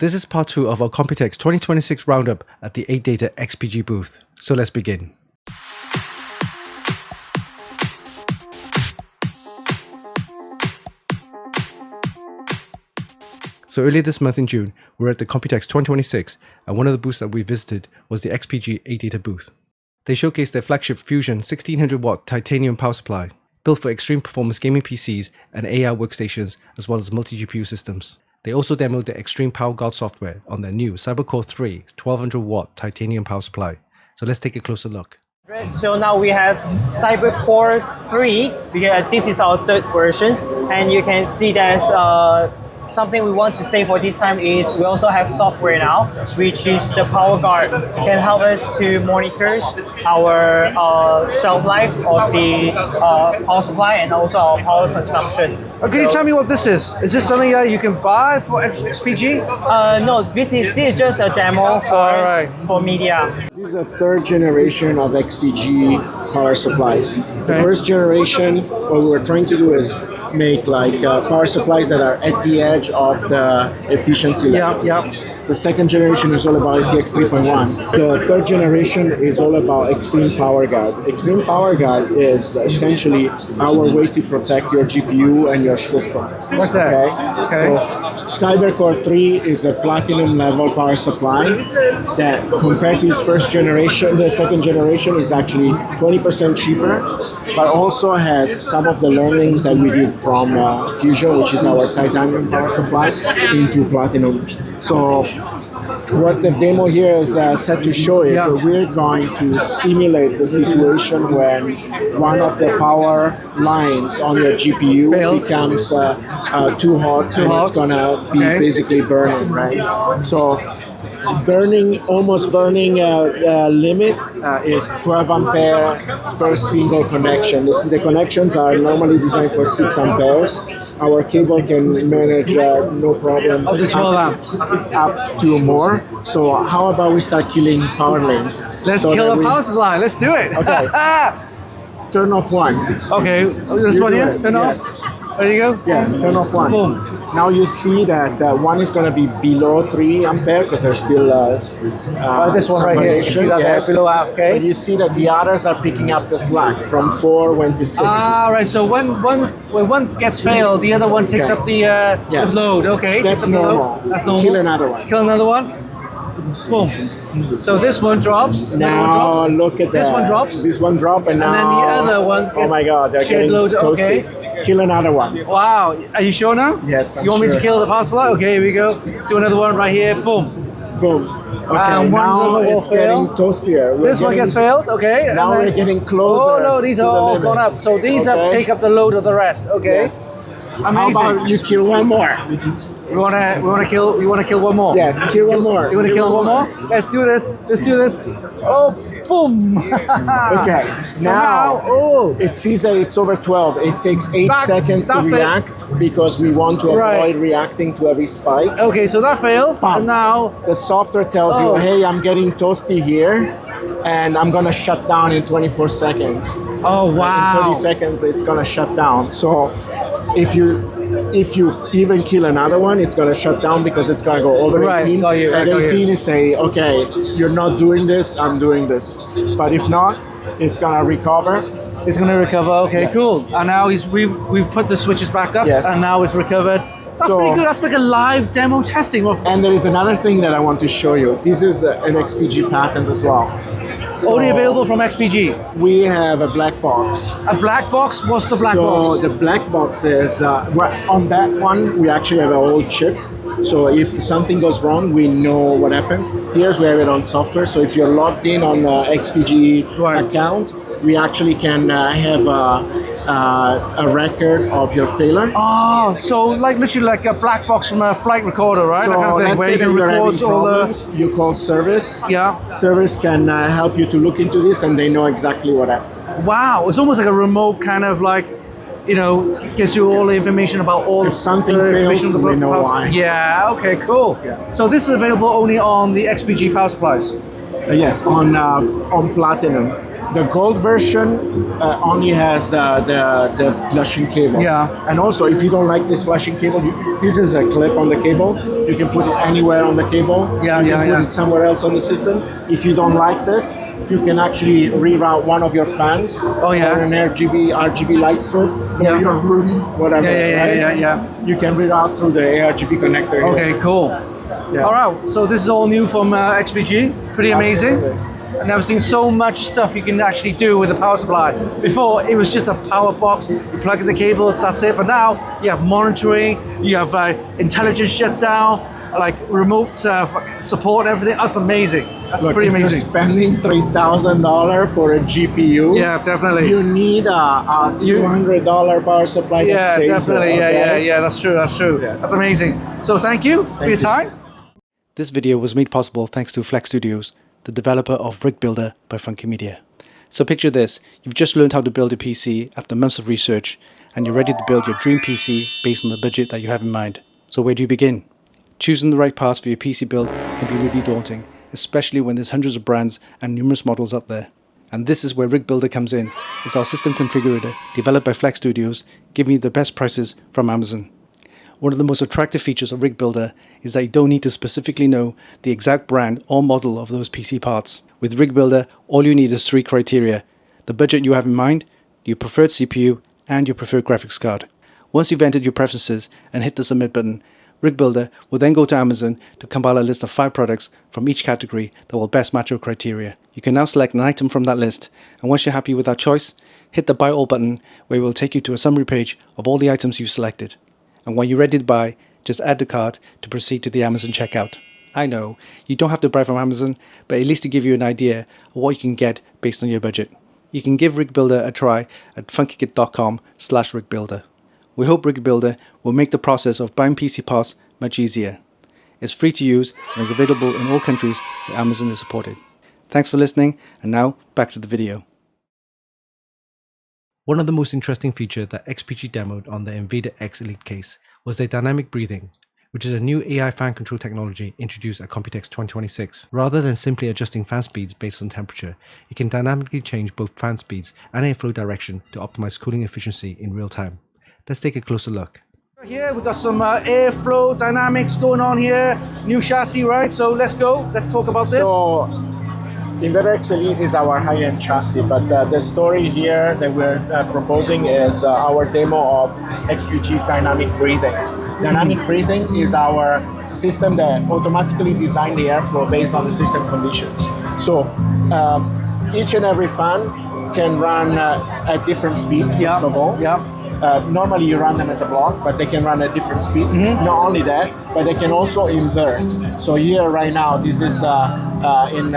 This is part 2 of our Computex 2026 Roundup at the Adata XPG booth. So let's begin. So earlier this month in June, we were at the Computex 2026, and one of the booths that we visited was the XPG Adata booth. They showcased their flagship Fusion 1600 watt titanium power supply, built for extreme performance gaming PCs and AI workstations, as well as multi-GPU systems. They also demoed the Extreme Power Guard software on their new CyberCore 3 1200 watt titanium power supply. So let's take a closer look. So now we have CyberCore 3, because this is our third version, and you can see there's something we want to say for this time is we also have software now, which is the Power Guard. It can help us to monitor our shelf life of the power supply and also our power consumption. Can you tell me what this is? Is this something that you can buy for XPG? No, this is just a demo for media. This is a third generation of XPG power supplies. The first generation, what we were trying to do is make like power supplies that are at the edge of the efficiency level. The second generation is all about TX 3.1. The third generation is all about Extreme Power Guard. Extreme Power Guard is essentially our way to protect your GPU and your system. Okay. So CyberCore 3 is a platinum level power supply that compared to its first generation, the second generation is actually 20% cheaper, but also has some of the learnings that we did from Fusion, which is our titanium power supply, into platinum. So what the demo here is set to show is we're going to simulate the situation when one of the power lines on your GPU becomes too hot and it's gonna be basically burning, right? So almost burning limit is 12 ampere per single connection. The connections are normally designed for 6 amperes. Our cable can manage no problem up to 12 amps. Up to more. So how about we start killing power lanes? Let's kill a power supply. Let's do it. Okay. Turn off one. Okay. This one here? Turn off? Yes. There you go. Yeah, turn off one. Boom. Now you see that one is going to be below 3 ampere because there's still this one right here. You can see that there, below half. Okay. But you see that the others are picking up the slack. From 4 went to 6. Ah, right. So when one gets failed, the other one takes up the load. Okay. That's normal. That's normal. Kill another one. Kill another one. Boom. So this one drops. Now look at that. This one drops. This one drops, and now. And then the other one gets oh my God, they're getting toasted. Okay. Kill another one. Wow. Are you sure now? Yes, You want me to kill the power supply? Okay, here we go. Do another one right here. Boom. Boom. Okay, now it's getting toastier. This one gets failed. Okay. Now we're getting closer. Oh no, these are all gone up. So these take up the load of the rest. Okay. Yes. Amazing. How about you kill one more? We wanna kill one more. Yeah, kill one more. You wanna kill one more? Let's do this. Let's do this. Oh, boom! Okay. So now it sees that it's over 12. It takes 8 seconds to react because we want to avoid reacting to every spike. Okay, so that fails. Bam. And now the software tells you, hey, I'm getting toasty here, and I'm gonna shut down in 24 seconds. Oh wow! In 30 seconds, it's gonna shut down. So if you even kill another one, it's going to shut down because it's going to go over 18. At 18 is say, okay, you're not doing this, I'm doing this. But if not, it's going to recover. It's going to recover. Okay, cool. And now we've put the switches back up, and now it's recovered. That's pretty good. That's like a live demo testing of. And there is another thing that I want to show you. This is an XPG patent as well. So only available from XPG. We have a black box. A black box? What's the black box? So the black box is on that one. We actually have a whole chip. So if something goes wrong, we know what happens. Here's we have it on software. So if you're logged in on the XPG account, we actually can have a record of your failure. Oh, so like literally like a black box from a flight recorder, right? So that kind of thing, let's where say you can record all problems, you call service. Yeah. Service can help you to look into this, and they know exactly what happened. Wow, it's almost like a remote kind of like, you know, gives you all the information about all if something fails, we know why. Yeah, okay, cool. Yeah. So this is available only on the XPG power supplies? Yes, on Platinum. The gold version only has the flushing cable. Yeah. And also, if you don't like this flushing cable, this is a clip on the cable. You can put it anywhere on the cable. Yeah, you yeah, can put yeah. it somewhere else on the system. If you don't like this, you can actually reroute one of your fans Oh, yeah. or an RGB light strip or Yeah. your room, whatever. right? Yeah. You can reroute through the ARGB connector. here. Okay, cool. Yeah. All right, so this is all new from XPG. Pretty amazing. Absolutely. I've never seen so much stuff you can actually do with a power supply. Before, it was just a power box, you plug in the cables, that's it. But now, you have monitoring, you have intelligent shutdown, like remote support, everything. That's amazing. That's Look, pretty if amazing. you're spending $3,000 for a GPU, Yeah, definitely. you need a $200 power supply that Yeah, saves definitely. it. Okay? Yeah. That's true. Yes. That's amazing. So thank you for your you. time. This video was made possible thanks to Flex Studios, the developer of RigBuilder by Funky Media. So picture this, you've just learned how to build a PC after months of research, and you're ready to build your dream PC based on the budget that you have in mind. So where do you begin? Choosing the right parts for your PC build can be really daunting, especially when there's hundreds of brands and numerous models out there. And this is where RigBuilder comes in. It's our system configurator, developed by Flex Studios, giving you the best prices from Amazon. One of the most attractive features of RigBuilder is that you don't need to specifically know the exact brand or model of those PC parts. With RigBuilder, all you need is 3 criteria: the budget you have in mind, your preferred CPU, and your preferred graphics card. Once you've entered your preferences and hit the submit button, RigBuilder will then go to Amazon to compile a list of 5 products from each category that will best match your criteria. You can now select an item from that list, and once you're happy with that choice, hit the Buy All button, where it will take you to a summary page of all the items you've selected. And when you're ready to buy, just add the cart to proceed to the Amazon checkout. I know, you don't have to buy from Amazon, but at least to give you an idea of what you can get based on your budget. You can give RigBuilder a try at funkykit.com/RigBuilder. We hope RigBuilder will make the process of buying PC parts much easier. It's free to use and is available in all countries where Amazon is supported. Thanks for listening, and now back to the video. One of the most interesting features that XPG demoed on the Invader X Elite case was their dynamic breathing, which is a new AI fan control technology introduced at Computex 2026. Rather than simply adjusting fan speeds based on temperature, it can dynamically change both fan speeds and airflow direction to optimize cooling efficiency in real time. Let's take a closer look. Here we got some airflow dynamics going on here, new chassis, right? So let's go, let's talk about this. So, Invader X Elite is our high-end chassis, but the story here that we're proposing is our demo of XPG Dynamic Breathing. Dynamic breathing is our system that automatically designs the airflow based on the system conditions. So each and every fan can run at different speeds, first of all. Normally you run them as a block, but they can run at different speed. Not only that, but they can also invert. So here right now, this is in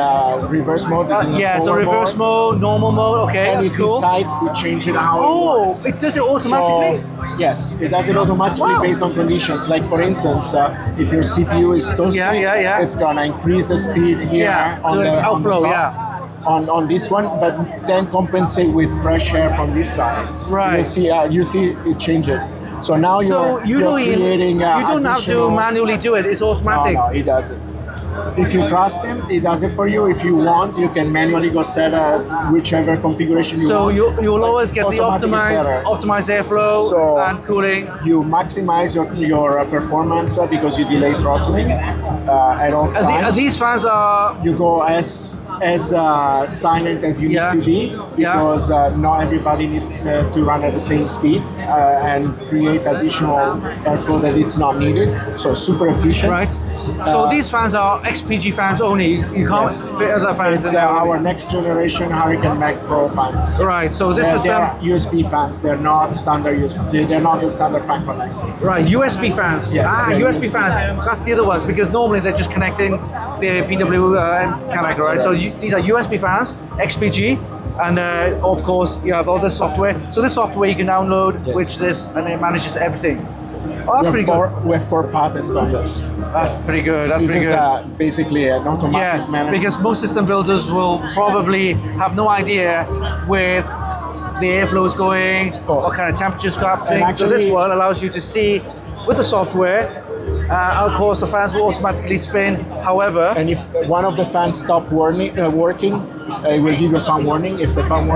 reverse mode. This is in so reverse mode, normal mode, okay, and that's it cool. decides to change it how it wants. It does it automatically? So, yes, it does it automatically based on conditions. Like for instance, if your CPU is toasty, it's gonna increase the speed here on the outflow, top. On this one, but then compensate with fresh air from this side. Right. You see it change it. So now you're creating. You don't have to manually do it. It's automatic. No, it doesn't. If you trust him, he does it for you. If you want, you can manually go set whichever configuration you want. So you'll always get the optimized airflow and cooling. You maximize your performance because you delay throttling at all times. These fans are... You go as silent as you need to be because not everybody needs to run at the same speed and create additional airflow that it's not needed. So super efficient. Right. So these fans are XPG fans only. You can't fit other fans. It's our next generation Hurricane Max Pro fans. Right. So this is they're USB fans. They're not standard USB. They're not the standard fan connector. Right. USB fans. Yes. USB fans. That's the other ones because normally they're just connecting the PWM connector. Right. So these are USB fans, XPG, and of course you have all this software. So this software you can download, and it manages everything. Oh, that's pretty good. We have 4 patents on this. That's pretty good. This is basically an automatic management. Because most system builders will probably have no idea where the airflow is going, what kind of temperatures happening. So this one allows you to see with the software Of course, the fans will automatically spin. However, And if one of the fans stop working, it will give you a fan warning. If the fan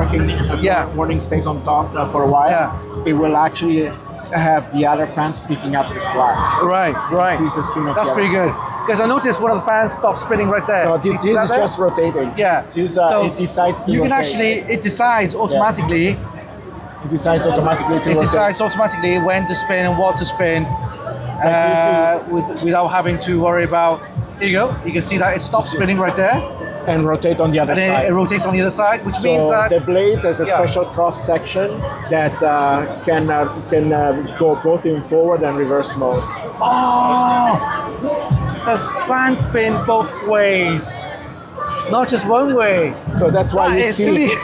warning stays on top for a while, it will actually have the other fans picking up the slack. right. Increase the spin of That's the pretty other good. fans. Because I noticed one of the fans stopped spinning right there. No, this is just rotating. Yeah. So it decides to you can rotate. actually, it decides automatically. It decides automatically to rotate. It decides automatically when to spin and what to spin, without having to worry about. Here you go. You can see that it stops spinning right there, And rotate on the other and then side. it rotates on the other side, which means So that the blades has a special cross section that can go both in forward and reverse mode. the fans spin both ways, not just one way. So that's why you It's see really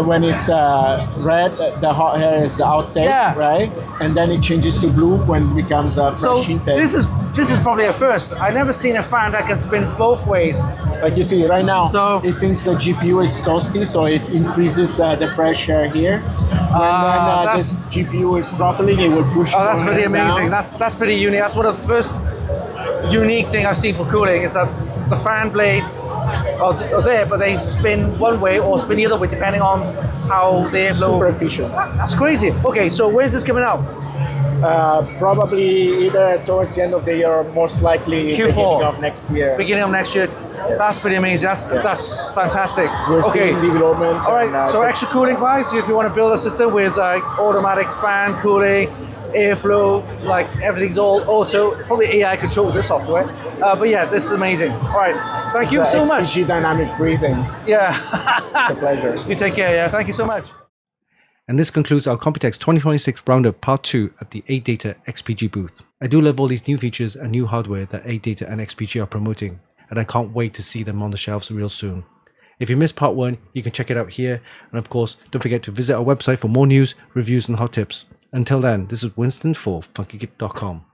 when it's red, the hot air is outtake, Yeah. right? And then it changes to blue when it becomes a so. fresh intake. This is probably a first. I've never seen a fan that can spin both ways. Like you see right now, So- it thinks the GPU is toasty, so it increases the fresh air here. When this GPU is throttling, it will push. Oh, that's more pretty air amazing. down. That's pretty unique. That's one of the first unique thing I've seen for cooling is that the fan blades are there, but they spin one way or spin the other way depending on how the airflow. Super efficient. That's crazy. Okay, so where's this coming out? Probably either towards the end of the year or most likely Q4. beginning of next year. Beginning of next year. Yes. That's pretty amazing. That's fantastic. So we're still in development. All right. and, So extra cooling wise, if you want to build a system with like automatic fan cooling, airflow, like everything's all auto, probably AI control with this software. But yeah, this is amazing. All right. Thank you it's, so much. XPG Dynamic Breathing. Yeah. It's a pleasure. You take care. Yeah. Thank you so much. And this concludes our Computex 2026 Roundup Part 2 at the Adata XPG booth. I do love all these new features and new hardware that Adata and XPG are promoting, and I can't wait to see them on the shelves real soon. If you missed Part 1, you can check it out here, and of course, don't forget to visit our website for more news, reviews and hot tips. Until then, this is Winston for Funkykit.com.